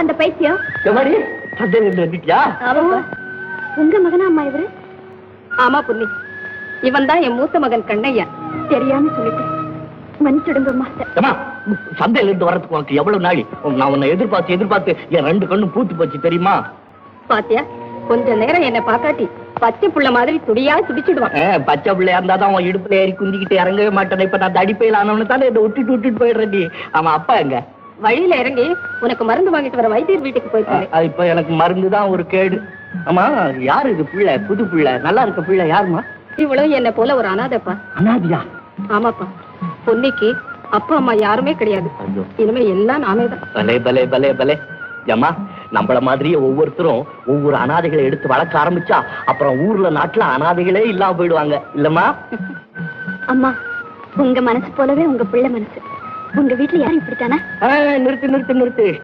அந்த பைத்தியம்? எம்மாடி சந்தையிலிருந்து வந்துட்டியா? ஆமாப்பா. உங்க மகனா அம்மா இவரு? ஆமா புண்ணி, இவன் தான் என் மூத்த மகன் கண்ணையா. தெரியாம சொல்லிட்டேன், மன்னிச்சுடுங்கம்மா. ஏம்மா, சந்தையில இருந்து வரதுக்கு உனக்கு எவ்வளவு நாளி? நான் உன்னை எதிர்பார்த்து என் 2 கண்ணும் பூத்து போச்சு தெரியுமா? பாத்தியா, கொஞ்ச நேரம் என்ன பாக்காட்டி பச்சை புள்ள மாதிரி துடியா துடிச்சிடுவான். பச்சை பிள்ளையா இருந்தாதான் அவன் இடுப்புல ஏறி குந்திக்கிட்டு இறங்கவே மாட்டேன். இப்ப நான் தடிப்பையில் ஆனவனு தானே இதை விட்டுட்டு போயிடுறேன். அவன் அப்பா எங்க? வழியில இறங்கி உனக்கு மருந்து வாங்கிட்டு வர வைத்தியர் வீட்டுக்கு போயிட்டாரு. இப்ப எனக்கு மருந்து தான் ஒரு கேடு. ஆமா, யாரு இது பிள்ளை? புது பிள்ளை, நல்லா இருக்க பிள்ளை யாருமா? இவ்வளவு என்ன போல ஒரு அனாதைப்பா. அனாதியா? ஆமாப்பா, பொன்னிக்கு அப்பா அம்மா யாருமே கிடையாது. இனிமே எல்லாம் நாமே தான். பலே பலே பலே பலே. ஏம்மா, நம்மள மாதிரியே ஒவ்வொருத்தரும் ஒவ்வொரு அனாதைகளை எடுத்து வளர்க்க ஆரம்பிச்சா அப்புறம் ஊர்ல நாட்டுல அனாதைகளே இல்லாம போயிடுவாங்க இல்லம்மா? அம்மா, உங்க மனசு போலவே உங்க பிள்ளை மனசு. உங்க வீட்டுல யாரும் இப்படித்தானா? நிறுத்து நிறுத்து நிறுத்து.